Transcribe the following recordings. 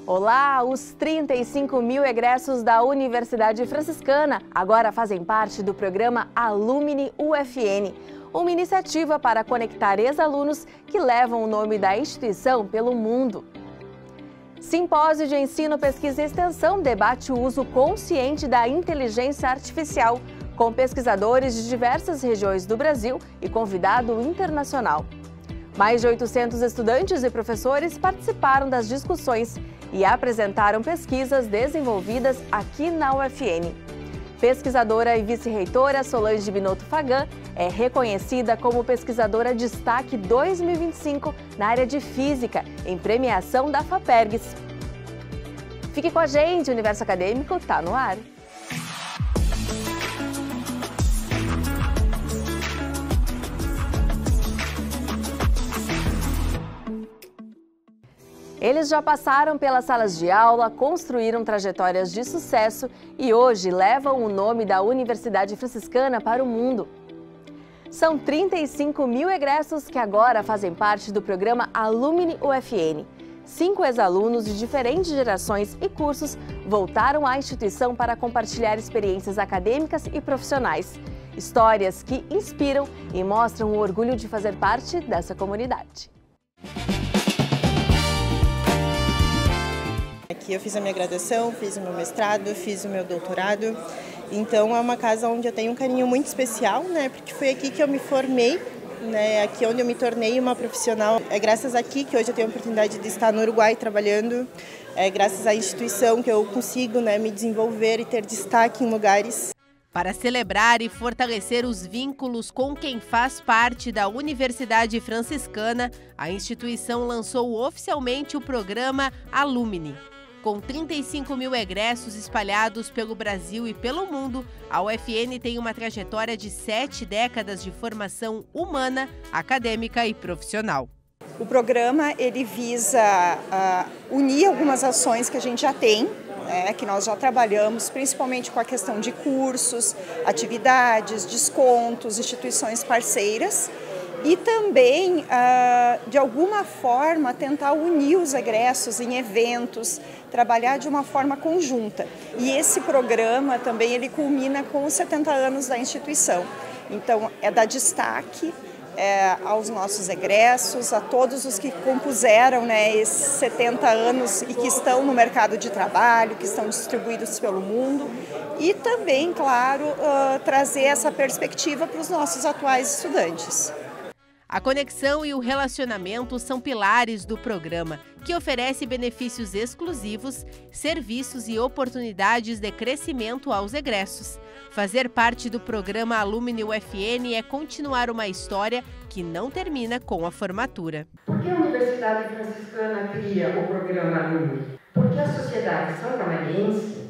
Olá! Os 35 mil egressos da Universidade Franciscana agora fazem parte do programa Alumni UFN, uma iniciativa para conectar ex-alunos que levam o nome da instituição pelo mundo. Simpósio de Ensino, Pesquisa e Extensão debate o uso consciente da inteligência artificial, com pesquisadores de diversas regiões do Brasil e convidado internacional. Mais de 800 estudantes e professores participaram das discussões e apresentaram pesquisas desenvolvidas aqui na UFN. Pesquisadora e vice-reitora Solange Binotto Fagan é reconhecida como pesquisadora destaque 2025 na área de Física, em premiação da FAPERGS. Fique com a gente, o Universo Acadêmico está no ar. Eles já passaram pelas salas de aula, construíram trajetórias de sucesso e hoje levam o nome da Universidade Franciscana para o mundo. São 35 mil egressos que agora fazem parte do programa Alumni UFN. 5 ex-alunos de diferentes gerações e cursos voltaram à instituição para compartilhar experiências acadêmicas e profissionais. Histórias que inspiram e mostram o orgulho de fazer parte dessa comunidade. Aqui eu fiz a minha graduação, fiz o meu mestrado, fiz o meu doutorado. Então é uma casa onde eu tenho um carinho muito especial, né? Porque foi aqui que eu me formei, né? Aqui onde eu me tornei uma profissional. É graças aqui que hoje eu tenho a oportunidade de estar no Uruguai trabalhando. É graças à instituição que eu consigo, né, me desenvolver e ter destaque em lugares. Para celebrar e fortalecer os vínculos com quem faz parte da Universidade Franciscana, a instituição lançou oficialmente o programa Alumni. Com 35 mil egressos espalhados pelo Brasil e pelo mundo, a UFN tem uma trajetória de 7 décadas de formação humana, acadêmica e profissional. O programa ele visa unir algumas ações que a gente já tem, que nós já trabalhamos, principalmente com a questão de cursos, atividades, descontos, instituições parceiras. E também, de alguma forma, tentar unir os egressos em eventos, trabalhar de uma forma conjunta. E esse programa também ele culmina com os 70 anos da instituição. Então, é dar destaque aos nossos egressos, a todos os que compuseram, né, esses 70 anos e que estão no mercado de trabalho, que estão distribuídos pelo mundo. E também, claro, trazer essa perspectiva para os nossos atuais estudantes. A conexão e o relacionamento são pilares do programa, que oferece benefícios exclusivos, serviços e oportunidades de crescimento aos egressos. Fazer parte do programa Alumni UFN é continuar uma história que não termina com a formatura. Por que a Universidade Franciscana cria o programa Alumni? Porque a sociedade santamariense,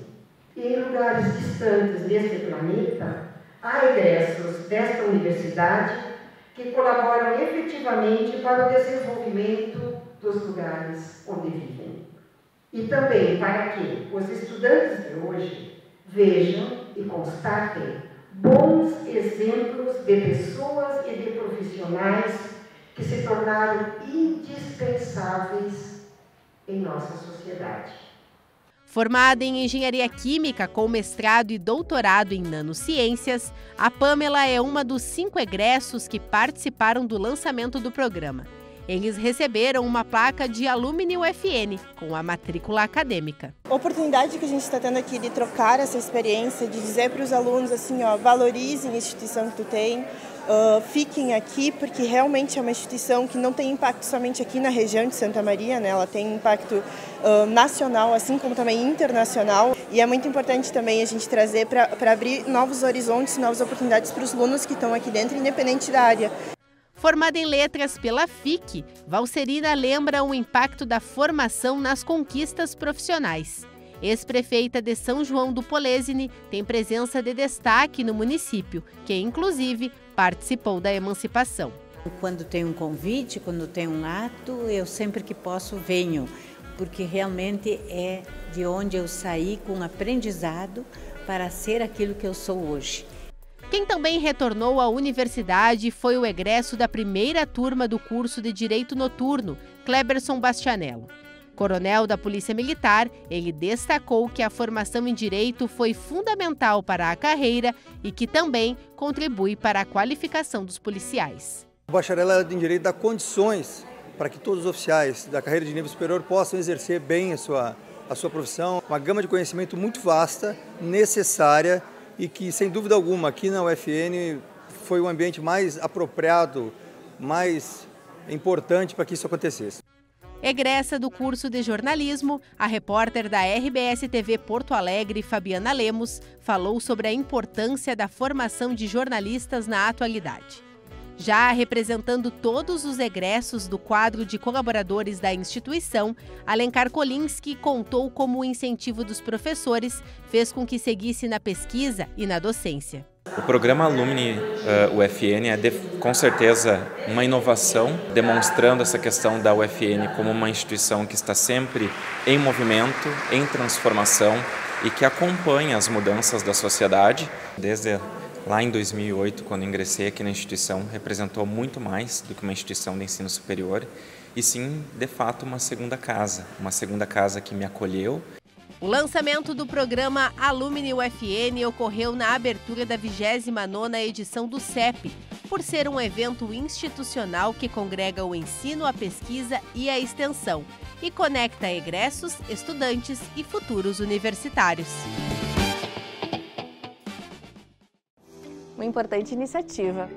em lugares distantes deste planeta, há egressos desta universidade que colaboram efetivamente para o desenvolvimento dos lugares onde vivem. E também para que os estudantes de hoje vejam e constatem bons exemplos de pessoas e de profissionais que se tornaram indispensáveis em nossa sociedade. Formada em Engenharia Química com mestrado e doutorado em nanociências, a Pamela é uma dos 5 egressos que participaram do lançamento do programa. Eles receberam uma placa de Alumni UFN com a matrícula acadêmica. A oportunidade que a gente está tendo aqui de trocar essa experiência, de dizer para os alunos assim, ó, valorizem a instituição que tu tem, fiquem aqui, porque realmente é uma instituição que não tem impacto somente aqui na região de Santa Maria, né? Ela tem impacto nacional, assim como também internacional. E é muito importante também a gente trazer para abrir novos horizontes, novas oportunidades para os alunos que estão aqui dentro, independente da área. Formada em letras pela FIC, Valcerina lembra o impacto da formação nas conquistas profissionais. Ex-prefeita de São João do Polesine tem presença de destaque no município, que inclusive participou da emancipação. Quando tem um convite, quando tem um ato, eu sempre que posso venho, porque realmente é de onde eu saí com aprendizado para ser aquilo que eu sou hoje. Quem também retornou à universidade foi o egresso da primeira turma do curso de Direito Noturno, Cleberson Bastianello. Coronel da Polícia Militar, ele destacou que a formação em Direito foi fundamental para a carreira e que também contribui para a qualificação dos policiais. O bacharelado em Direito dá condições para que todos os oficiais da carreira de nível superior possam exercer bem a sua profissão. Uma gama de conhecimento muito vasta, necessária e que, sem dúvida alguma, aqui na UFN foi o ambiente mais apropriado, mais importante para que isso acontecesse. Egressa do curso de jornalismo, a repórter da RBS TV Porto Alegre, Fabiana Lemos, falou sobre a importância da formação de jornalistas na atualidade. Já representando todos os egressos do quadro de colaboradores da instituição, Alencar Kolinski contou como o incentivo dos professores fez com que seguisse na pesquisa e na docência. O programa Alumni UFN é com certeza uma inovação, demonstrando essa questão da UFN como uma instituição que está sempre em movimento, em transformação e que acompanha as mudanças da sociedade. Desde lá em 2008, quando ingressei aqui na instituição, representou muito mais do que uma instituição de ensino superior e sim, de fato, uma segunda casa que me acolheu. O lançamento do programa Alumni UFN ocorreu na abertura da 29ª edição do CEP, por ser um evento institucional que congrega o ensino, a pesquisa e a extensão e conecta egressos, estudantes e futuros universitários. Uma importante iniciativa.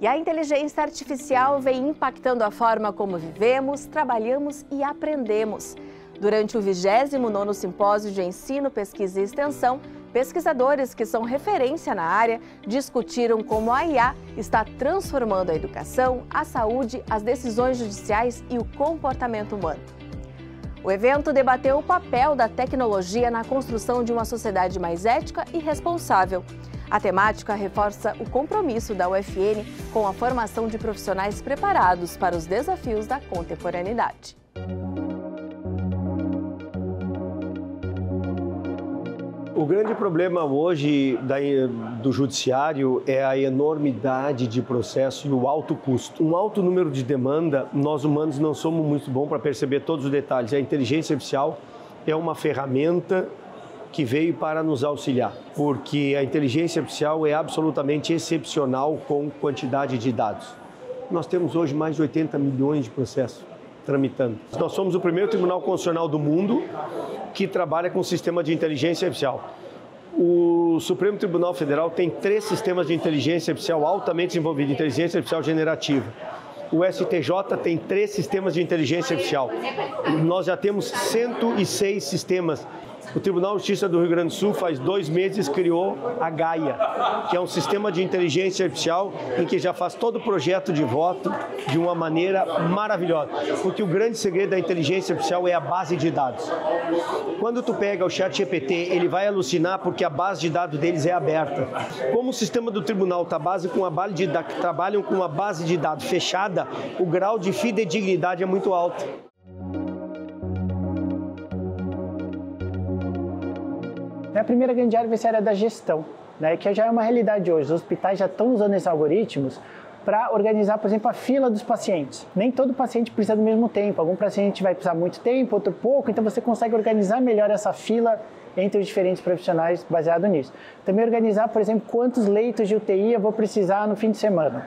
E a inteligência artificial vem impactando a forma como vivemos, trabalhamos e aprendemos. Durante o 29º Simpósio de Ensino, Pesquisa e Extensão, pesquisadores que são referência na área discutiram como a IA está transformando a educação, a saúde, as decisões judiciais e o comportamento humano. O evento debateu o papel da tecnologia na construção de uma sociedade mais ética e responsável. A temática reforça o compromisso da UFN com a formação de profissionais preparados para os desafios da contemporaneidade. O grande problema hoje do judiciário é a enormidade de processo e o alto custo. Um alto número de demanda, nós humanos não somos muito bons para perceber todos os detalhes. A inteligência artificial é uma ferramenta que veio para nos auxiliar, porque a inteligência artificial é absolutamente excepcional com quantidade de dados. Nós temos hoje mais de 80 milhões de processos tramitando. Nós somos o primeiro tribunal constitucional do mundo que trabalha com sistema de inteligência artificial. O Supremo Tribunal Federal tem 3 sistemas de inteligência artificial altamente desenvolvidos, inteligência artificial generativa. O STJ tem 3 sistemas de inteligência artificial. Nós já temos 106 sistemas. O Tribunal de Justiça do Rio Grande do Sul, faz 2 meses, criou a Gaia, que é um sistema de inteligência artificial em que já faz todo o projeto de voto de uma maneira maravilhosa. Porque o grande segredo da inteligência artificial é a base de dados. Quando tu pega o ChatGPT, ele vai alucinar porque a base de dados deles é aberta. Como o sistema do tribunal trabalham com uma base de dados fechada, o grau de fidedignidade é muito alto. A primeira grande área vai ser a área da gestão, que já é uma realidade hoje. Os hospitais já estão usando esses algoritmos para organizar, por exemplo, a fila dos pacientes. Nem todo paciente precisa do mesmo tempo. Algum paciente vai precisar muito tempo, outro pouco, então você consegue organizar melhor essa fila entre os diferentes profissionais baseado nisso. Também organizar, por exemplo, quantos leitos de UTI eu vou precisar no fim de semana.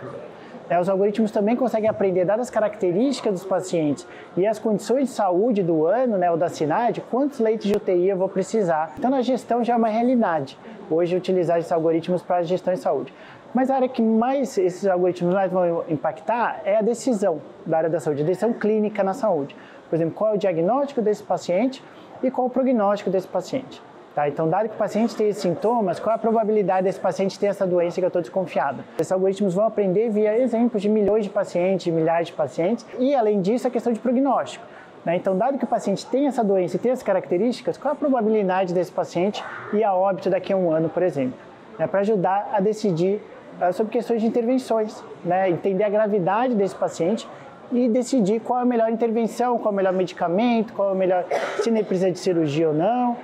Os algoritmos também conseguem aprender, dadas as características dos pacientes e as condições de saúde do ano, ou da cidade, quantos leitos de UTI eu vou precisar. Então, na gestão já é uma realidade, hoje, utilizar esses algoritmos para a gestão de saúde. Mas a área que mais esses algoritmos mais vão impactar é a decisão da área da saúde, a decisão clínica na saúde. Por exemplo, qual é o diagnóstico desse paciente e qual é o prognóstico desse paciente. Então, dado que o paciente tem esses sintomas, qual é a probabilidade desse paciente ter essa doença que eu estou desconfiado? Esses algoritmos vão aprender via exemplos de milhões de pacientes, de milhares de pacientes, e, além disso, a questão de prognóstico. Então, dado que o paciente tem essa doença e tem essas características, qual é a probabilidade desse paciente ir a óbito daqui a um ano, por exemplo? Para ajudar a decidir sobre questões de intervenções, entender a gravidade desse paciente e decidir qual é a melhor intervenção, qual é o melhor medicamento, qual é o melhor, se ele precisa de cirurgia ou não.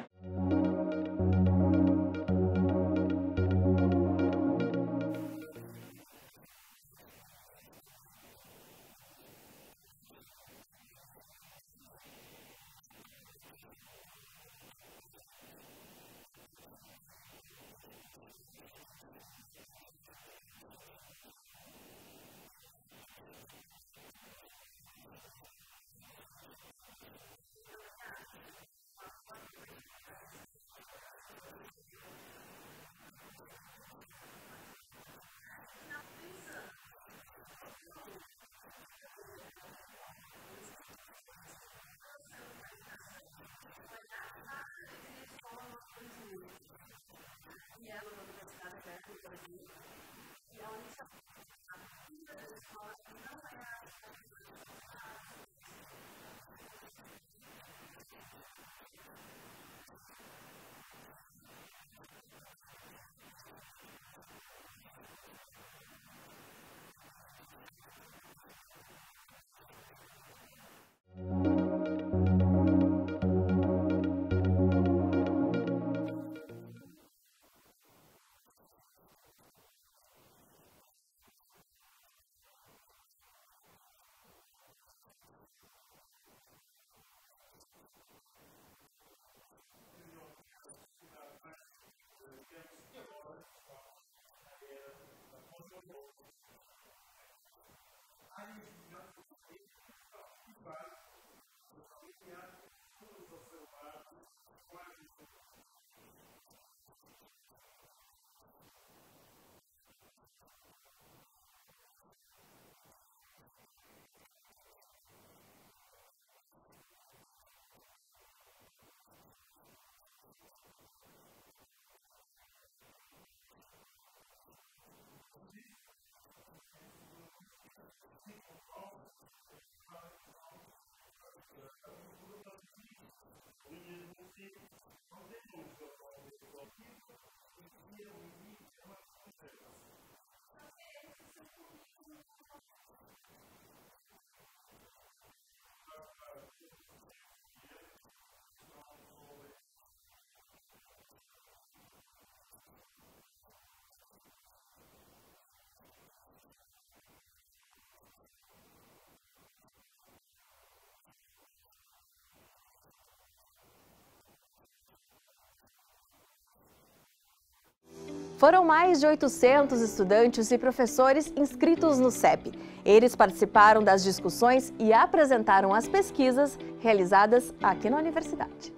Foram mais de 800 estudantes e professores inscritos no CEP. Eles participaram das discussões e apresentaram as pesquisas realizadas aqui na universidade.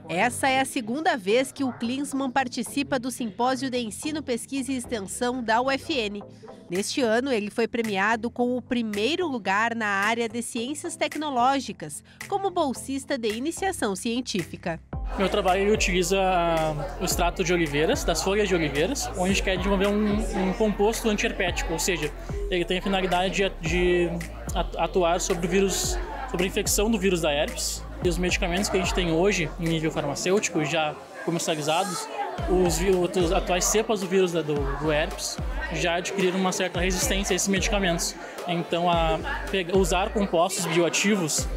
Essa é a segunda vez que o Klinsmann participa do Simpósio de Ensino, Pesquisa e Extensão da UFN. Neste ano, ele foi premiado com o primeiro lugar na área de Ciências Tecnológicas, como bolsista de iniciação científica. Meu trabalho ele utiliza o extrato de oliveiras, das folhas de oliveiras, onde a gente quer desenvolver um composto antiherpético, ou seja, ele tem a finalidade de atuar sobre o vírus, sobre a infecção do vírus da herpes. E os medicamentos que a gente tem hoje, em nível farmacêutico, já comercializados, os atuais cepas do vírus do herpes já adquiriram uma certa resistência a esses medicamentos. Então, usar compostos bioativos,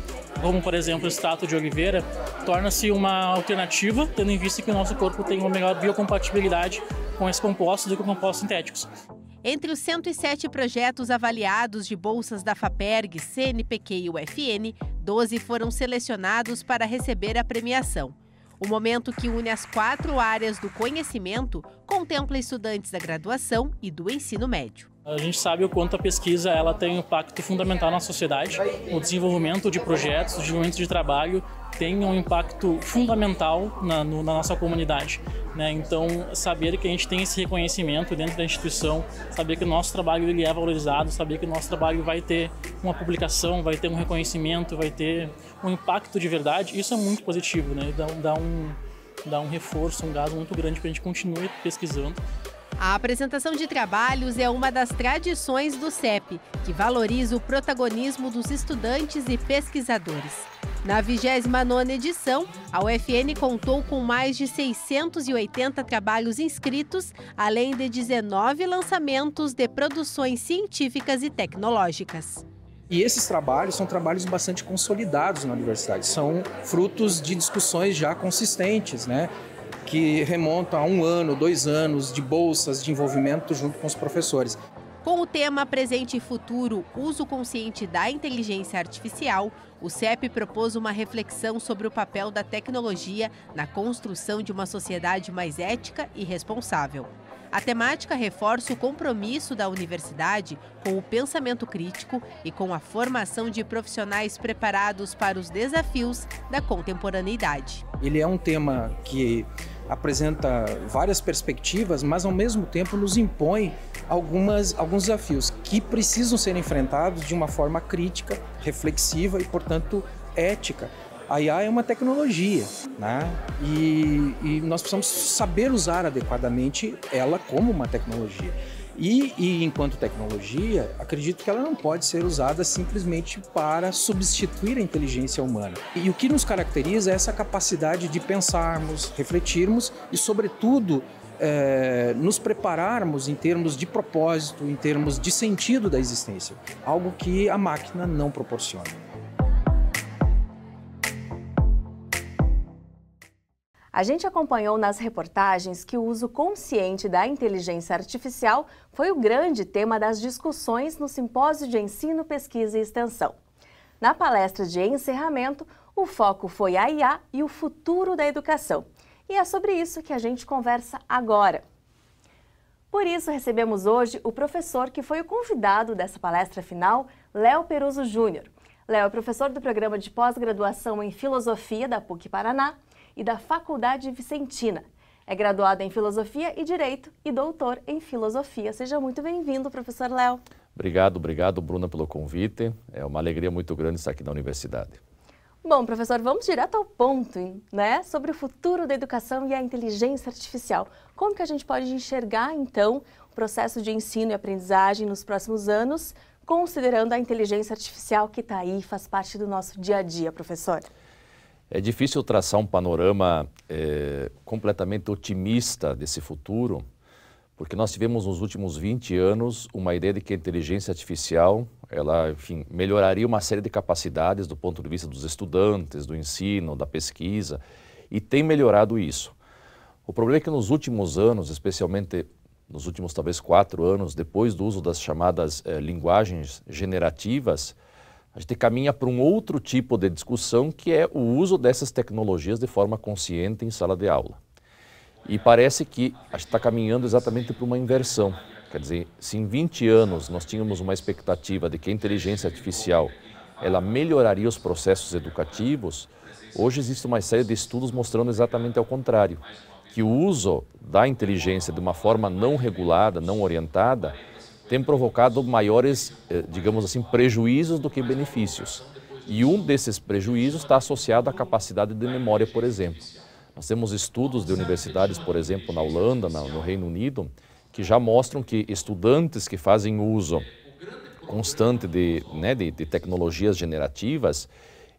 como por exemplo o extrato de oliveira, torna-se uma alternativa, tendo em vista que o nosso corpo tem uma melhor biocompatibilidade com esses compostos do que com compostos sintéticos. Entre os 107 projetos avaliados de bolsas da FAPERG, CNPq e UFN, 12 foram selecionados para receber a premiação. O momento, que une as 4 áreas do conhecimento, contempla estudantes da graduação e do ensino médio. A gente sabe o quanto a pesquisa ela tem um impacto fundamental na sociedade. O desenvolvimento de projetos, o desenvolvimento de trabalho tem um impacto fundamental na nossa comunidade, né? Então, saber que a gente tem esse reconhecimento dentro da instituição, saber que o nosso trabalho ele é valorizado, saber que o nosso trabalho vai ter uma publicação, vai ter um reconhecimento, vai ter um impacto de verdade, isso é muito positivo, né? Dá um reforço, um gás muito grande para a gente continuar pesquisando. A apresentação de trabalhos é uma das tradições do CEP, que valoriza o protagonismo dos estudantes e pesquisadores. Na 29ª edição, a UFN contou com mais de 680 trabalhos inscritos, além de 19 lançamentos de produções científicas e tecnológicas. E esses trabalhos são trabalhos bastante consolidados na universidade, são frutos de discussões já consistentes, né? Que remontam a 1 ano, 2 anos de bolsas de envolvimento junto com os professores. Com o tema Presente e Futuro, Uso Consciente da Inteligência Artificial, o CEP propôs uma reflexão sobre o papel da tecnologia na construção de uma sociedade mais ética e responsável. A temática reforça o compromisso da universidade com o pensamento crítico e com a formação de profissionais preparados para os desafios da contemporaneidade. Ele é um tema que apresenta várias perspectivas, mas ao mesmo tempo nos impõe alguns desafios que precisam ser enfrentados de uma forma crítica, reflexiva e, portanto, ética. A IA é uma tecnologia, né? E nós precisamos saber usar adequadamente ela como uma tecnologia. E enquanto tecnologia, acredito que ela não pode ser usada simplesmente para substituir a inteligência humana. E o que nos caracteriza é essa capacidade de pensarmos, refletirmos e, sobretudo, nos prepararmos em termos de propósito, em termos de sentido da existência, algo que a máquina não proporciona. A gente acompanhou nas reportagens que o uso consciente da inteligência artificial foi o grande tema das discussões no Simpósio de Ensino, Pesquisa e Extensão. Na palestra de encerramento, o foco foi a IA e o futuro da educação. E é sobre isso que a gente conversa agora. Por isso, recebemos hoje o professor que foi o convidado dessa palestra final, Léo Peruso Júnior. Léo é professor do programa de pós-graduação em Filosofia da PUC-Paraná e da Faculdade Vicentina. É graduado em Filosofia e Direito e doutor em Filosofia. Seja muito bem-vindo, professor Léo. Obrigado, Bruna, pelo convite. É uma alegria muito grande estar aqui na universidade. Bom, professor, vamos direto ao ponto, né? Sobre o futuro da educação e a inteligência artificial. Como que a gente pode enxergar, então, o processo de ensino e aprendizagem nos próximos anos, considerando a inteligência artificial que está aí, faz parte do nosso dia a dia, professor? É difícil traçar um panorama completamente otimista desse futuro, porque nós tivemos nos últimos 20 anos uma ideia de que a inteligência artificial, ela, enfim, melhoraria uma série de capacidades do ponto de vista dos estudantes, do ensino, da pesquisa, e tem melhorado isso. O problema é que nos últimos anos, especialmente nos últimos talvez 4 anos, depois do uso das chamadas linguagens generativas, a gente caminha para um outro tipo de discussão, que é o uso dessas tecnologias de forma consciente em sala de aula. E parece que a gente está caminhando exatamente para uma inversão. Quer dizer, se em 20 anos nós tínhamos uma expectativa de que a inteligência artificial ela melhoraria os processos educativos, hoje existe uma série de estudos mostrando exatamente ao contrário, que o uso da inteligência de uma forma não regulada, não orientada, tem provocado maiores, digamos assim, prejuízos do que benefícios. E um desses prejuízos está associado à capacidade de memória, por exemplo. Nós temos estudos de universidades, por exemplo, na Holanda, no Reino Unido, que já mostram que estudantes que fazem uso constante de tecnologias generativas,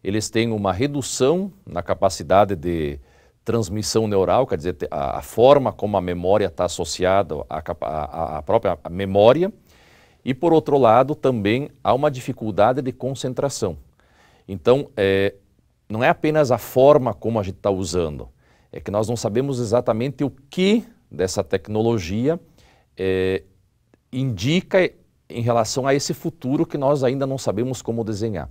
eles têm uma redução na capacidade de transmissão neural, quer dizer, a forma como a memória está associada à própria memória, e por outro lado também há uma dificuldade de concentração. Então, não é apenas a forma como a gente está usando, é que nós não sabemos exatamente o que dessa tecnologia indica em relação a esse futuro que nós ainda não sabemos como desenhar.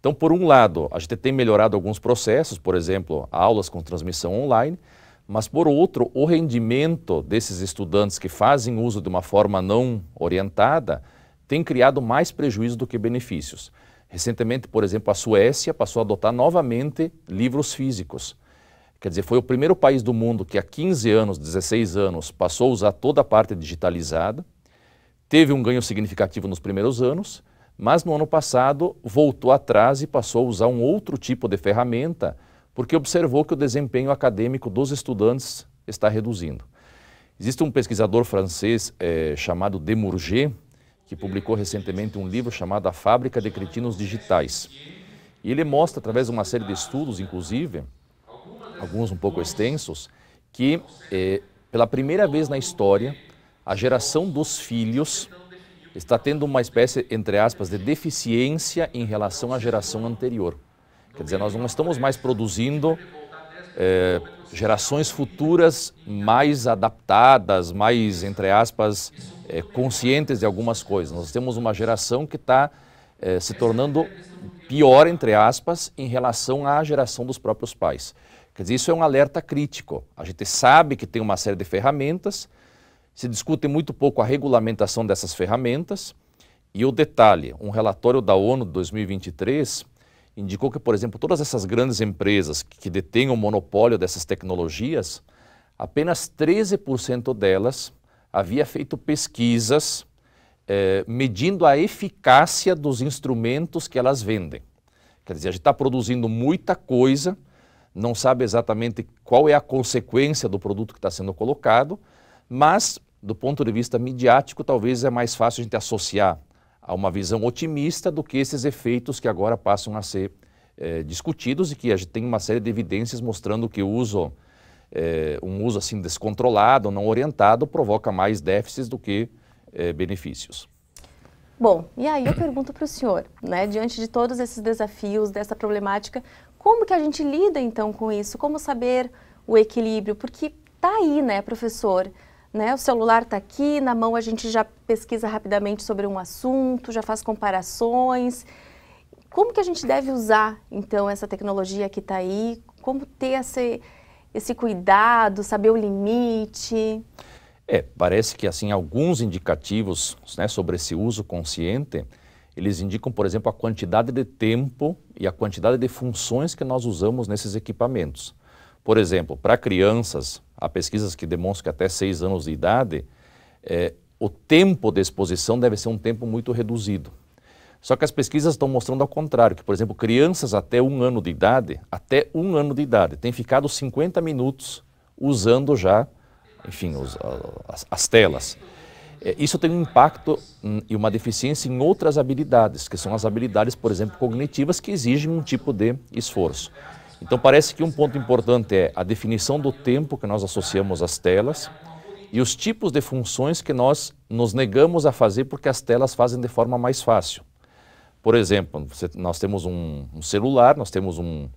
Então, por um lado, a gente tem melhorado alguns processos, por exemplo, aulas com transmissão online, mas por outro, o rendimento desses estudantes que fazem uso de uma forma não orientada tem criado mais prejuízo do que benefícios. Recentemente, por exemplo, a Suécia passou a adotar novamente livros físicos. Quer dizer, foi o primeiro país do mundo que há 15 anos, 16 anos, passou a usar toda a parte digitalizada, teve um ganho significativo nos primeiros anos, mas no ano passado voltou atrás e passou a usar um outro tipo de ferramenta, porque observou que o desempenho acadêmico dos estudantes está reduzindo. Existe um pesquisador francês chamado Demurger, que publicou recentemente um livro chamado A Fábrica de Cretinos Digitais. E ele mostra, através de uma série de estudos, inclusive, alguns um pouco extensos, que pela primeira vez na história, a geração dos filhos está tendo uma espécie, entre aspas, de deficiência em relação à geração anterior. Quer dizer, nós não estamos mais produzindo gerações futuras mais adaptadas, mais, entre aspas, conscientes de algumas coisas. Nós temos uma geração que está se tornando pior, entre aspas, em relação à geração dos próprios pais. Quer dizer, isso é um alerta crítico. A gente sabe que tem uma série de ferramentas, se discute muito pouco a regulamentação dessas ferramentas, e o detalhe, um relatório da ONU de 2023 indicou que, por exemplo, todas essas grandes empresas que detêm o monopólio dessas tecnologias, apenas 13% delas havia feito pesquisas medindo a eficácia dos instrumentos que elas vendem. Quer dizer, a gente está produzindo muita coisa, não sabe exatamente qual é a consequência do produto que está sendo colocado, mas do ponto de vista midiático talvez é mais fácil a gente associar a uma visão otimista do que esses efeitos que agora passam a ser discutidos e que a gente tem uma série de evidências mostrando que um uso assim descontrolado, não orientado, provoca mais déficits do que benefícios. Bom, e aí eu pergunto para o senhor, né, diante de todos esses desafios, dessa problemática, como que a gente lida então com isso? Como saber o equilíbrio? Porque tá aí, né, professor? Né, o celular está aqui, na mão a gente já pesquisa rapidamente sobre um assunto, já faz comparações. Como que a gente deve usar, então, essa tecnologia que está aí? Como ter esse cuidado, saber o limite? Parece que assim alguns indicativos, né, sobre esse uso consciente, eles indicam, por exemplo, a quantidade de tempo e a quantidade de funções que nós usamos nesses equipamentos. Por exemplo, para crianças, há pesquisas que demonstram que até 6 anos de idade, o tempo de exposição deve ser um tempo muito reduzido. Só que as pesquisas estão mostrando ao contrário, que, por exemplo, crianças até 1 ano de idade, têm ficado 50 minutos usando já, enfim, as telas. Isso tem um impacto e uma deficiência em outras habilidades, que são as habilidades, por exemplo, cognitivas, que exigem um tipo de esforço. Então parece que um ponto importante é a definição do tempo que nós associamos às telas e os tipos de funções que nós nos negamos a fazer porque as telas fazem de forma mais fácil. Por exemplo, nós temos um celular, nós temos um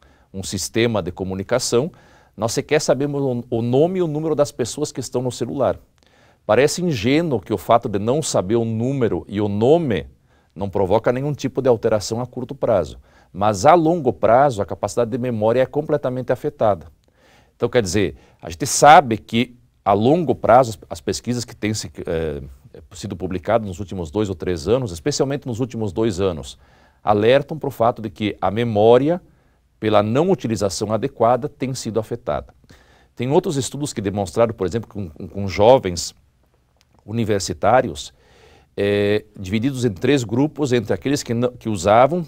sistema de comunicação, nós sequer sabemos o nome e o número das pessoas que estão no celular. Parece ingênuo que o fato de não saber o número e o nome não provoca nenhum tipo de alteração a curto prazo. Mas a longo prazo a capacidade de memória é completamente afetada. Então quer dizer, a gente sabe que a longo prazo as pesquisas que têm sido publicadas nos últimos 2 ou 3 anos, especialmente nos últimos 2 anos, alertam para o fato de que a memória, pela não utilização adequada, tem sido afetada. Tem outros estudos que demonstraram, por exemplo, com jovens universitários, divididos em 3 grupos, entre aqueles que usavam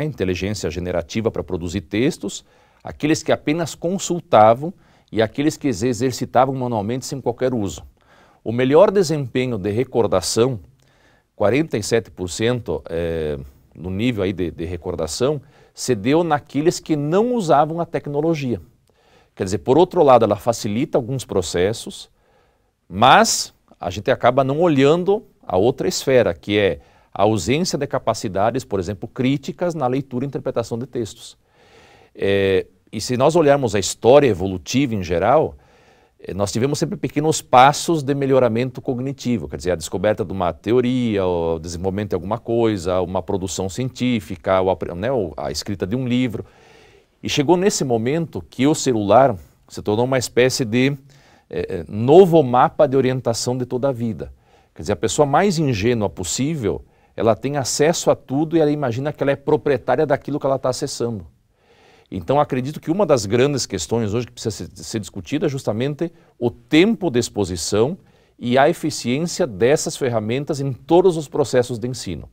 inteligência generativa para produzir textos, aqueles que apenas consultavam e aqueles que exercitavam manualmente sem qualquer uso. O melhor desempenho de recordação, 47% no nível aí de recordação, se deu naqueles que não usavam a tecnologia. Quer dizer, por outro lado, ela facilita alguns processos, mas a gente acaba não olhando a outra esfera, que é a ausência de capacidades, por exemplo, críticas na leitura e interpretação de textos. E se nós olharmos a história evolutiva em geral, nós tivemos sempre pequenos passos de melhoramento cognitivo, quer dizer, a descoberta de uma teoria, o desenvolvimento de alguma coisa, uma produção científica, a escrita de um livro. E chegou nesse momento que o celular se tornou uma espécie de novo mapa de orientação de toda a vida. Quer dizer, a pessoa mais ingênua possível, ela tem acesso a tudo e ela imagina que ela é proprietária daquilo que ela está acessando. Então, acredito que uma das grandes questões hoje que precisa ser discutida é justamente o tempo de exposição e a eficiência dessas ferramentas em todos os processos de ensino.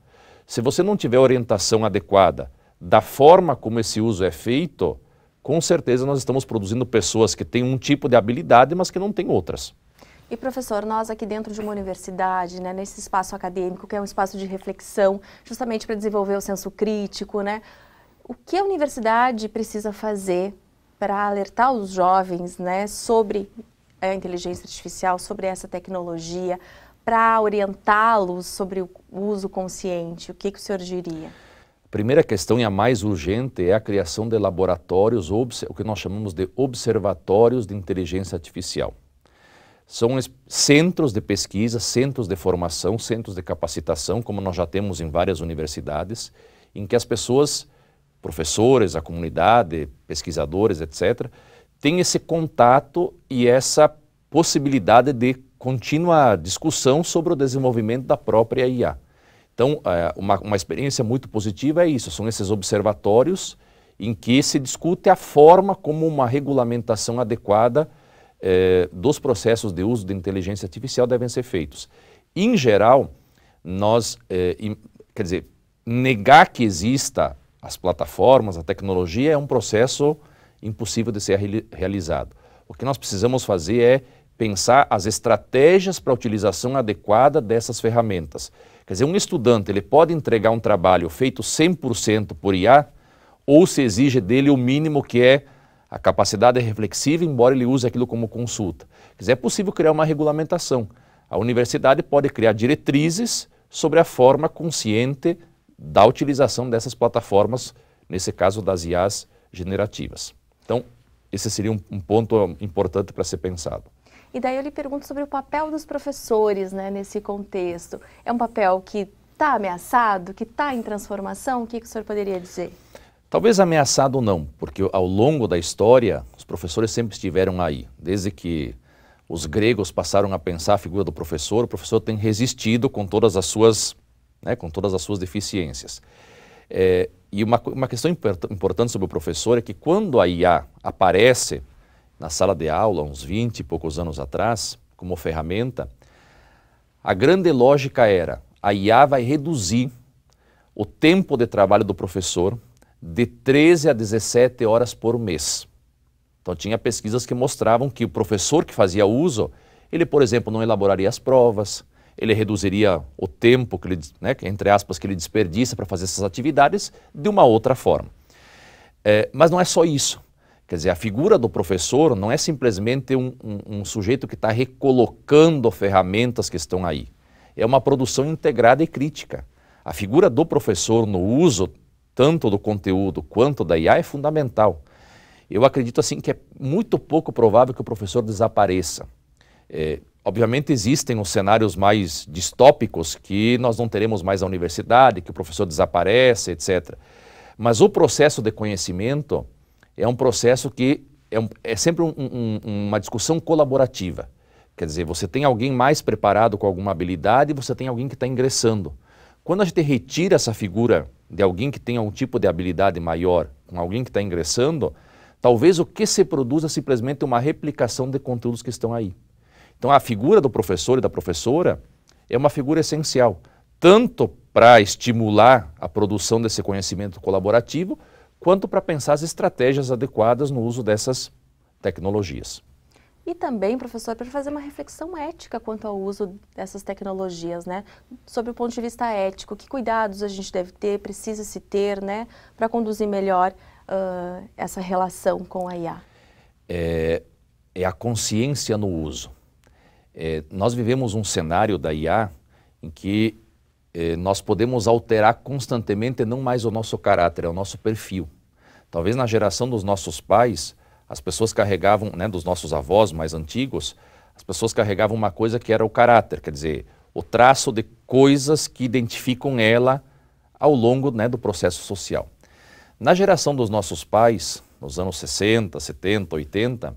Se você não tiver orientação adequada da forma como esse uso é feito, com certeza nós estamos produzindo pessoas que têm um tipo de habilidade, mas que não têm outras. E professor, nós aqui dentro de uma universidade, né, nesse espaço acadêmico, que é um espaço de reflexão, justamente para desenvolver o senso crítico, né? O que a universidade precisa fazer para alertar os jovens, né, sobre a inteligência artificial, sobre essa tecnologia, para orientá-los sobre o uso consciente? O que o senhor diria? A primeira questão e a mais urgente é a criação de laboratórios, o que nós chamamos de observatórios de inteligência artificial. São centros de pesquisa, centros de formação, centros de capacitação, como nós já temos em várias universidades, em que as pessoas, professores, a comunidade, pesquisadores, etc., têm esse contato e essa possibilidade de contínua discussão sobre o desenvolvimento da própria IA. Então, uma experiência muito positiva é isso, são esses observatórios em que se discute a forma como uma regulamentação adequada dos processos de uso de inteligência artificial devem ser feitos. Em geral, nós, quer dizer, negar que exista as plataformas, a tecnologia é um processo impossível de ser realizado. O que nós precisamos fazer é pensar as estratégias para a utilização adequada dessas ferramentas. Quer dizer, um estudante ele pode entregar um trabalho feito 100% por IA ou se exige dele o mínimo que é a capacidade reflexiva, embora ele use aquilo como consulta. Quer dizer, é possível criar uma regulamentação. A universidade pode criar diretrizes sobre a forma consciente da utilização dessas plataformas, nesse caso das IAs generativas. Então, esse seria um ponto importante para ser pensado. E daí eu lhe pergunto sobre o papel dos professores, né, nesse contexto. É um papel que está ameaçado, que está em transformação? O que o senhor poderia dizer? Talvez ameaçado não, porque ao longo da história os professores sempre estiveram aí. Desde que os gregos passaram a pensar a figura do professor, o professor tem resistido com todas as suas, deficiências. E uma questão importante sobre o professor é que quando a IA aparece na sala de aula, uns 20 e poucos anos atrás, como ferramenta, a grande lógica era, a IA vai reduzir o tempo de trabalho do professor de 13 a 17 horas por mês. Então tinha pesquisas que mostravam que o professor que fazia uso, ele, por exemplo, não elaboraria as provas, ele reduziria o tempo que ele, entre aspas, que ele desperdiça para fazer essas atividades de uma outra forma. Mas não é só isso. Quer dizer, a figura do professor não é simplesmente um sujeito que está recolocando ferramentas que estão aí. É uma produção integrada e crítica. A figura do professor no uso, tanto do conteúdo quanto da IA, é fundamental. Eu acredito assim que é muito pouco provável que o professor desapareça. Obviamente existem os cenários mais distópicos que nós não teremos mais a universidade, que o professor desaparece, etc. Mas o processo de conhecimento é um processo que é sempre uma discussão colaborativa. Quer dizer, você tem alguém mais preparado com alguma habilidade e você tem alguém que está ingressando. Quando a gente retira essa figura de alguém que tem algum tipo de habilidade maior com alguém que está ingressando, talvez o que se produza é simplesmente uma replicação de conteúdos que estão aí. Então a figura do professor e da professora é uma figura essencial, tanto para estimular a produção desse conhecimento colaborativo, quanto para pensar as estratégias adequadas no uso dessas tecnologias. E também, professor, para fazer uma reflexão ética quanto ao uso dessas tecnologias, né? Sobre o ponto de vista ético, que cuidados a gente deve ter, precisa se ter, né? Para conduzir melhor essa relação com a IA. É a consciência no uso. Nós vivemos um cenário da IA em que nós podemos alterar constantemente não mais o nosso caráter, é o nosso perfil. Talvez na geração dos nossos pais, as pessoas carregavam, dos nossos avós mais antigos, as pessoas carregavam uma coisa que era o caráter, quer dizer, o traço de coisas que identificam ela ao longo do processo social. Na geração dos nossos pais, nos anos 60, 70, 80,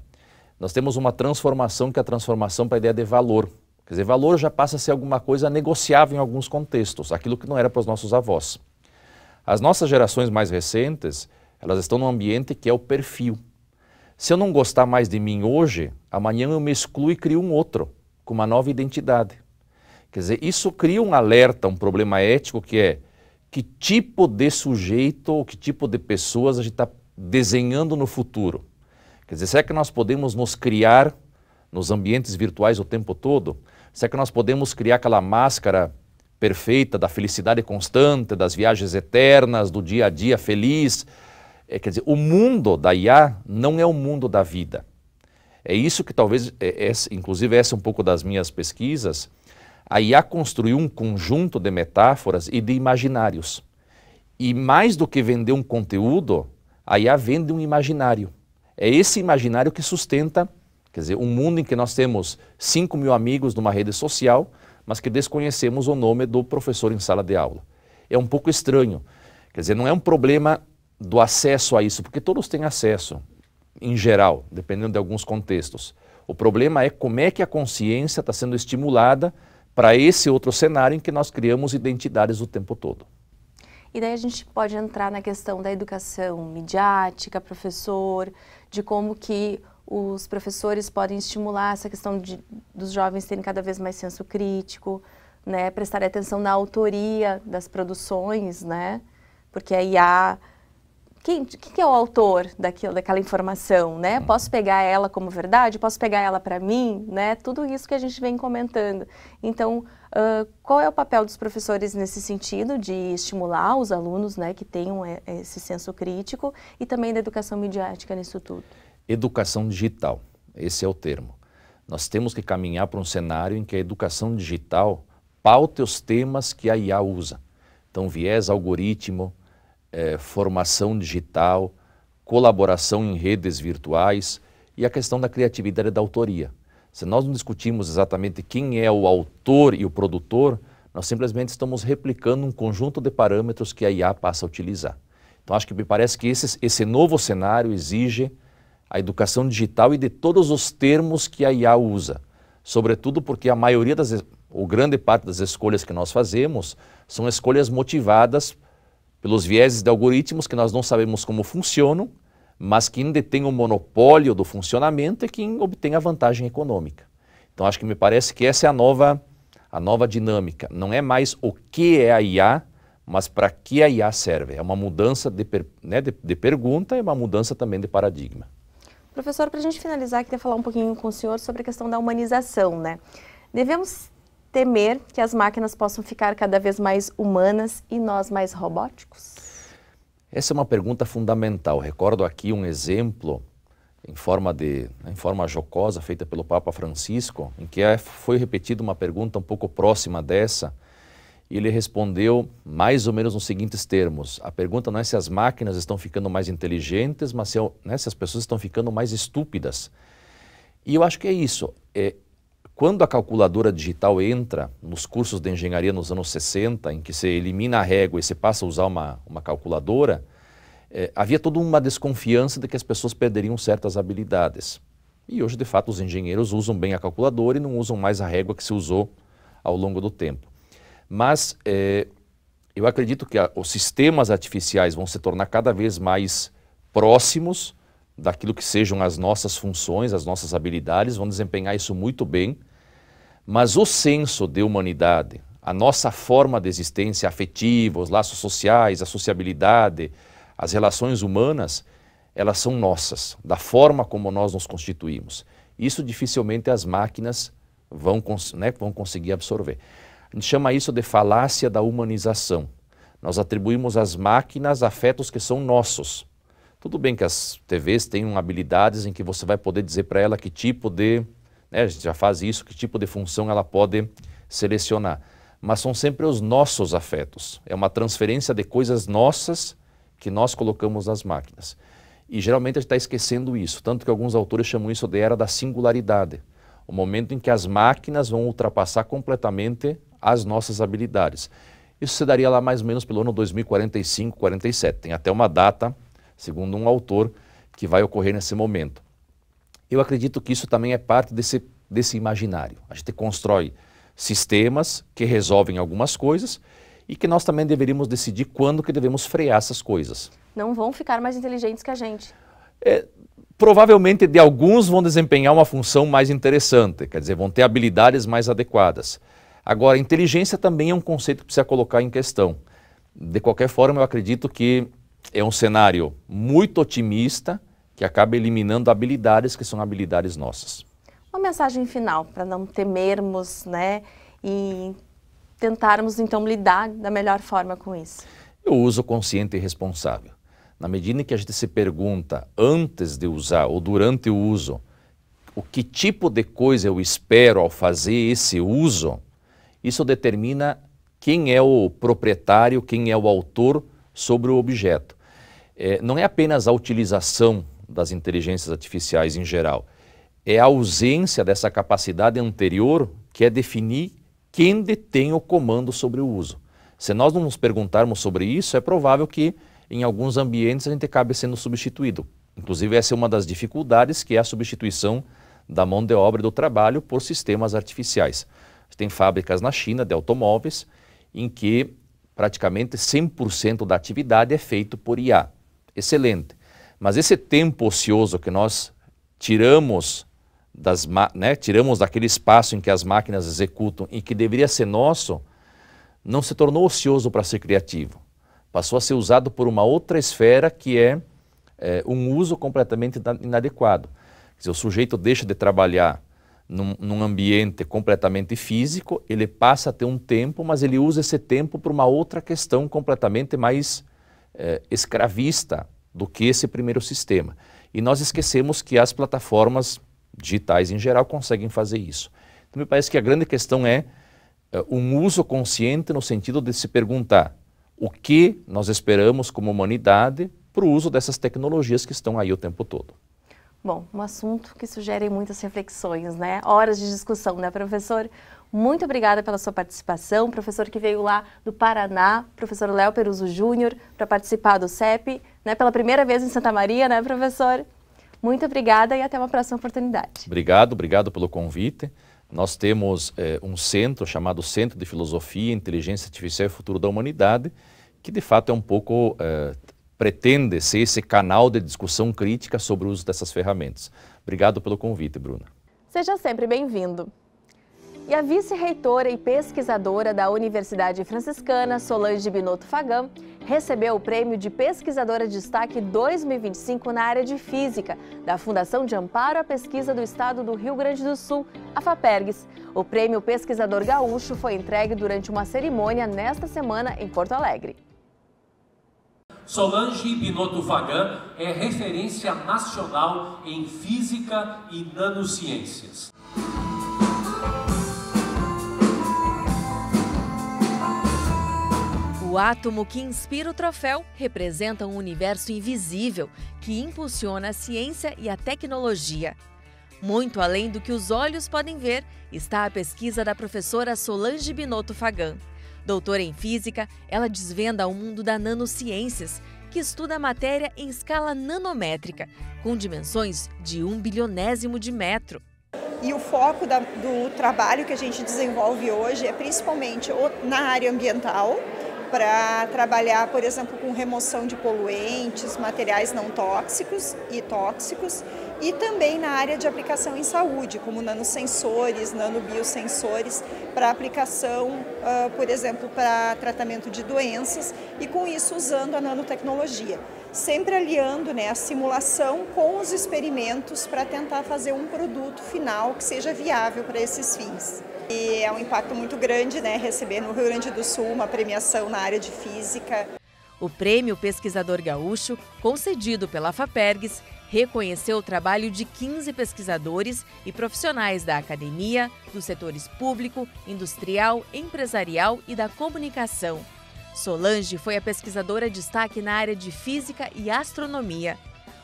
nós temos uma transformação que é a transformação para a ideia de valor. Quer dizer, valor já passa a ser alguma coisa negociável em alguns contextos, aquilo que não era para os nossos avós. As nossas gerações mais recentes, elas estão num ambiente que é o perfil. Se eu não gostar mais de mim hoje, amanhã eu me excluo e crio um outro, com uma nova identidade. Quer dizer, isso cria um alerta, um problema ético que é que tipo de sujeito ou que tipo de pessoas a gente está desenhando no futuro. Quer dizer, será que nós podemos nos criar nos ambientes virtuais o tempo todo? Será que nós podemos criar aquela máscara perfeita da felicidade constante, das viagens eternas, do dia a dia feliz? Quer dizer, o mundo da IA não é o mundo da vida. É isso que talvez, inclusive essa é um pouco das minhas pesquisas, a IA construiu um conjunto de metáforas e de imaginários. E mais do que vender um conteúdo, a IA vende um imaginário. É esse imaginário que sustenta, quer dizer, um mundo em que nós temos 5 mil amigos numa rede social, mas que desconhecemos o nome do professor em sala de aula. É um pouco estranho. Quer dizer, não é um problema do acesso a isso, porque todos têm acesso, em geral, dependendo de alguns contextos. O problema é como é que a consciência está sendo estimulada para esse outro cenário em que nós criamos identidades o tempo todo. E daí a gente pode entrar na questão da educação midiática, professor, de como que os professores podem estimular essa questão dos jovens terem cada vez mais senso crítico, né, prestar atenção na autoria das produções, né, porque a IA... Quem é o autor daquela informação, né? Posso pegar ela como verdade? Posso pegar ela para mim? Né? Tudo isso que a gente vem comentando. Então, qual é o papel dos professores nesse sentido de estimular os alunos, né, que tenham esse senso crítico, e também da educação midiática nisso tudo? Educação digital, esse é o termo. Nós temos que caminhar para um cenário em que a educação digital paute os temas que a IA usa. Então, viés algoritmo, formação digital, colaboração em redes virtuais e a questão da criatividade e da autoria. Se nós não discutimos exatamente quem é o autor e o produtor, nós simplesmente estamos replicando um conjunto de parâmetros que a IA passa a utilizar. Então acho que me parece que esse novo cenário exige a educação digital e de todos os termos que a IA usa, sobretudo porque a maioria ou grande parte das escolhas que nós fazemos são escolhas motivadas pelos vieses de algoritmos que nós não sabemos como funcionam, mas quem detém o monopólio do funcionamento é quem obtém a vantagem econômica. Então acho que me parece que essa é a nova dinâmica. Não é mais o que é a IA, mas para que a IA serve. É uma mudança de pergunta e uma mudança também de paradigma. Professor, para a gente finalizar, queria falar um pouquinho com o senhor sobre a questão da humanização, né? Devemos temer que as máquinas possam ficar cada vez mais humanas e nós mais robóticos? Essa é uma pergunta fundamental. Recordo aqui um exemplo em forma jocosa feita pelo Papa Francisco, em que foi repetida uma pergunta um pouco próxima dessa, e ele respondeu mais ou menos nos seguintes termos. A pergunta não é se as máquinas estão ficando mais inteligentes, mas se as pessoas estão ficando mais estúpidas. E eu acho que é isso. Quando a calculadora digital entra nos cursos de engenharia nos anos 60, em que você elimina a régua e você passa a usar uma calculadora, havia toda uma desconfiança de que as pessoas perderiam certas habilidades. E hoje, de fato, os engenheiros usam bem a calculadora e não usam mais a régua que se usou ao longo do tempo. Mas eu acredito que os sistemas artificiais vão se tornar cada vez mais próximos daquilo que sejam as nossas funções, as nossas habilidades, vão desempenhar isso muito bem, mas o senso de humanidade, a nossa forma de existência afetiva, os laços sociais, a sociabilidade, as relações humanas, elas são nossas, da forma como nós nos constituímos. Isso dificilmente as máquinas vão conseguir absorver. A gente chama isso de falácia da humanização. Nós atribuímos às máquinas afetos que são nossos. Tudo bem que as TVs tenham habilidades em que você vai poder dizer para ela que tipo de, a gente já faz isso, que tipo de função ela pode selecionar. Mas são sempre os nossos afetos. É uma transferência de coisas nossas que nós colocamos nas máquinas. E geralmente a gente está esquecendo isso, tanto que alguns autores chamam isso de era da singularidade. O momento em que as máquinas vão ultrapassar completamente as nossas habilidades. Isso se daria lá mais ou menos pelo ano 2045, 47. Tem até uma data, segundo um autor, que vai ocorrer nesse momento. Eu acredito que isso também é parte desse imaginário. A gente constrói sistemas que resolvem algumas coisas e que nós também deveríamos decidir quando que devemos frear essas coisas. Não vão ficar mais inteligentes que a gente. Provavelmente de alguns vão desempenhar uma função mais interessante, quer dizer, vão ter habilidades mais adequadas. Agora, inteligência também é um conceito que precisa colocar em questão. De qualquer forma, eu acredito que é um cenário muito otimista que acaba eliminando habilidades que são habilidades nossas. Uma mensagem final para não temermos, né, e tentarmos então lidar da melhor forma com isso. O uso consciente e responsável. Na medida em que a gente se pergunta antes de usar ou durante o uso, o que tipo de coisa eu espero ao fazer esse uso, isso determina quem é o proprietário, quem é o autor sobre o objeto. Não é apenas a utilização das inteligências artificiais em geral, é a ausência dessa capacidade anterior que é definir quem detém o comando sobre o uso. Se nós não nos perguntarmos sobre isso, é provável que em alguns ambientes a gente acabe sendo substituído. Inclusive essa é uma das dificuldades, que é a substituição da mão de obra e do trabalho por sistemas artificiais. Tem fábricas na China de automóveis em que praticamente 100% da atividade é feito por IA. Excelente. Mas esse tempo ocioso que nós tiramos tiramos daquele espaço em que as máquinas executam e que deveria ser nosso, não se tornou ocioso para ser criativo. Passou a ser usado por uma outra esfera que é um uso completamente inadequado. Quer dizer, o sujeito deixa de trabalhar num ambiente completamente físico, ele passa a ter um tempo, mas ele usa esse tempo para uma outra questão completamente mais escravista do que esse primeiro sistema. E nós esquecemos que as plataformas digitais em geral conseguem fazer isso. Então me parece que a grande questão é um uso consciente no sentido de se perguntar o que nós esperamos como humanidade para o uso dessas tecnologias que estão aí o tempo todo. Bom, um assunto que sugere muitas reflexões, né? Horas de discussão, né, professor? Muito obrigada pela sua participação, professor que veio lá do Paraná, professor Léo Peruso Júnior, para participar do CEP, né, pela primeira vez em Santa Maria, né, professor? Muito obrigada e até uma próxima oportunidade. Obrigado pelo convite. Nós temos um centro chamado Centro de Filosofia, Inteligência Artificial e Futuro da Humanidade, que de fato é um pouco, pretende ser esse canal de discussão crítica sobre o uso dessas ferramentas. Obrigado pelo convite, Bruna. Seja sempre bem-vindo. E a vice-reitora e pesquisadora da Universidade Franciscana, Solange Binotto Fagan, recebeu o Prêmio de Pesquisadora de Destaque 2025 na área de Física, da Fundação de Amparo à Pesquisa do Estado do Rio Grande do Sul, a FAPERGS. O Prêmio Pesquisador Gaúcho foi entregue durante uma cerimônia nesta semana em Porto Alegre. Solange Binotto Fagan é referência nacional em Física e Nanociências. O átomo que inspira o troféu representa um universo invisível que impulsiona a ciência e a tecnologia. Muito além do que os olhos podem ver, está a pesquisa da professora Solange Binotto Fagan. Doutora em Física, ela desvenda o mundo da nanociências, que estuda a matéria em escala nanométrica, com dimensões de 1 bilionésimo de metro. E o foco do trabalho que a gente desenvolve hoje é principalmente na área ambiental, para trabalhar, por exemplo, com remoção de poluentes, materiais não tóxicos e tóxicos, e também na área de aplicação em saúde, como nanosensores, nanobiosensores, para aplicação, por exemplo, para tratamento de doenças, e com isso usando a nanotecnologia. Sempre aliando, né, a simulação com os experimentos para tentar fazer um produto final que seja viável para esses fins. E é um impacto muito grande, né, receber no Rio Grande do Sul uma premiação na área de Física. O Prêmio Pesquisador Gaúcho, concedido pela FAPERGS, reconheceu o trabalho de 15 pesquisadores e profissionais da academia, dos setores público, industrial, empresarial e da comunicação. Solange foi a pesquisadora de destaque na área de Física e Astronomia.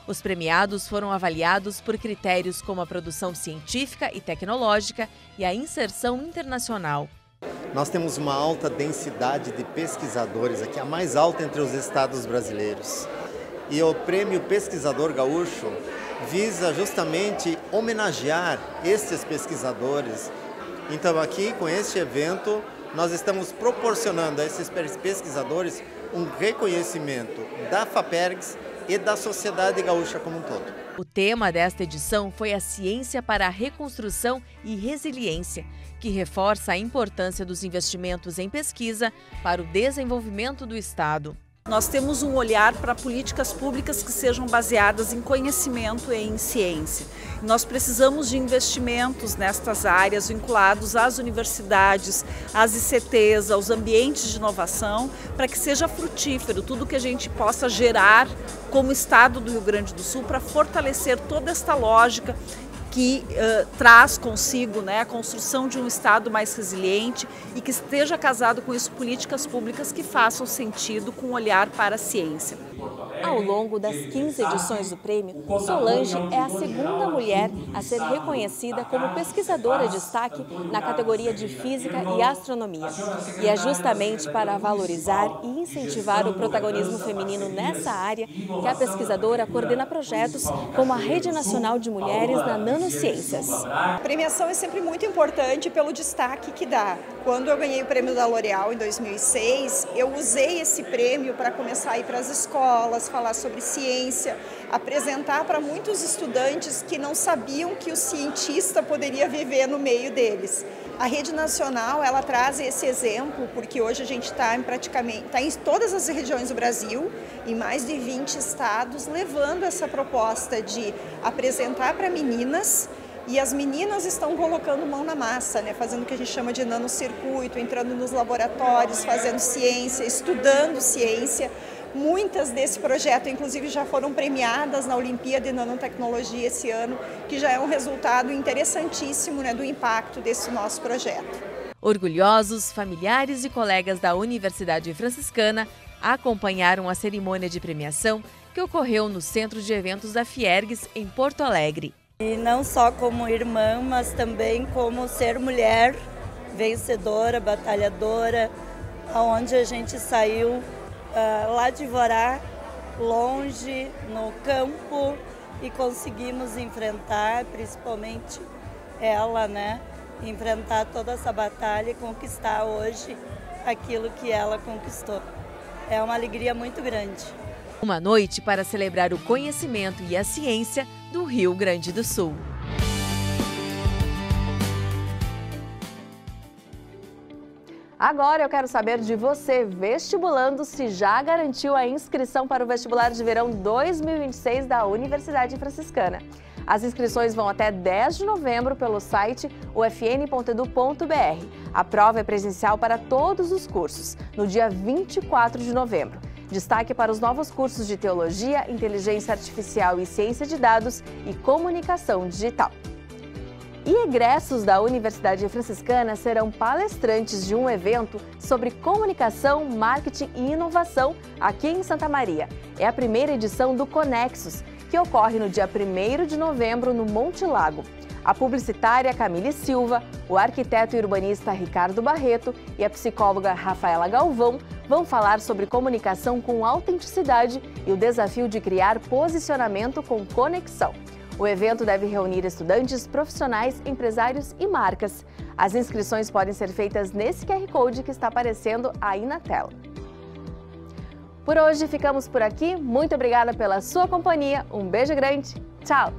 Os premiados foram avaliados por critérios como a produção científica e tecnológica e a inserção internacional. Nós temos uma alta densidade de pesquisadores aqui, a mais alta entre os estados brasileiros. E o Prêmio Pesquisador Gaúcho visa justamente homenagear estes pesquisadores. Então aqui, com este evento, nós estamos proporcionando a esses pesquisadores um reconhecimento da FAPERGS e da sociedade gaúcha como um todo. O tema desta edição foi a ciência para a reconstrução e resiliência, que reforça a importância dos investimentos em pesquisa para o desenvolvimento do Estado. Nós temos um olhar para políticas públicas que sejam baseadas em conhecimento e em ciência. Nós precisamos de investimentos nestas áreas vinculados às universidades, às ICTs, aos ambientes de inovação, para que seja frutífero tudo que a gente possa gerar como Estado do Rio Grande do Sul para fortalecer toda esta lógica que traz consigo, né, a construção de um Estado mais resiliente e que esteja casado com isso políticas públicas que façam sentido com um olhar para a ciência. Ao longo das 15 edições do prêmio, Solange é a segunda mulher a ser reconhecida como pesquisadora de destaque na categoria de Física e Astronomia. E é justamente para valorizar e incentivar o protagonismo feminino nessa área que a pesquisadora coordena projetos como a Rede Nacional de Mulheres na Nanociências. A premiação é sempre muito importante pelo destaque que dá. Quando eu ganhei o prêmio da L'Oréal em 2006, eu usei esse prêmio para começar a ir para as escolas, falar sobre ciência, apresentar para muitos estudantes que não sabiam que o cientista poderia viver no meio deles. A Rede Nacional, ela traz esse exemplo, porque hoje a gente está em todas as regiões do Brasil, em mais de 20 estados, levando essa proposta de apresentar para meninas, e as meninas estão colocando mão na massa, né? Fazendo o que a gente chama de nanocircuito, entrando nos laboratórios, fazendo ciência, estudando ciência. Muitas desse projeto, inclusive, já foram premiadas na Olimpíada de Nanotecnologia esse ano, que já é um resultado interessantíssimo, né, do impacto desse nosso projeto. Orgulhosos, familiares e colegas da Universidade Franciscana acompanharam a cerimônia de premiação que ocorreu no Centro de Eventos da Fiergs, em Porto Alegre. E não só como irmã, mas também como ser mulher vencedora, batalhadora, onde a gente saiu lá de Vorá, longe, no campo, e conseguimos enfrentar, principalmente ela, né? Enfrentar toda essa batalha e conquistar hoje aquilo que ela conquistou. É uma alegria muito grande. Uma noite para celebrar o conhecimento e a ciência do Rio Grande do Sul. Agora eu quero saber de você, vestibulando, se já garantiu a inscrição para o vestibular de verão 2026 da Universidade Franciscana. As inscrições vão até 10 de novembro pelo site ufn.edu.br. A prova é presencial para todos os cursos, no dia 24 de novembro. Destaque para os novos cursos de Teologia, Inteligência Artificial e Ciência de Dados e Comunicação Digital. E egressos da Universidade Franciscana serão palestrantes de um evento sobre comunicação, marketing e inovação aqui em Santa Maria. É a primeira edição do Conexus, que ocorre no dia 1º de novembro no Monte Lago. A publicitária Camille Silva, o arquiteto e urbanista Ricardo Barreto e a psicóloga Rafaela Galvão vão falar sobre comunicação com autenticidade e o desafio de criar posicionamento com conexão. O evento deve reunir estudantes, profissionais, empresários e marcas. As inscrições podem ser feitas nesse QR Code que está aparecendo aí na tela. Por hoje ficamos por aqui. Muito obrigada pela sua companhia. Um beijo grande. Tchau!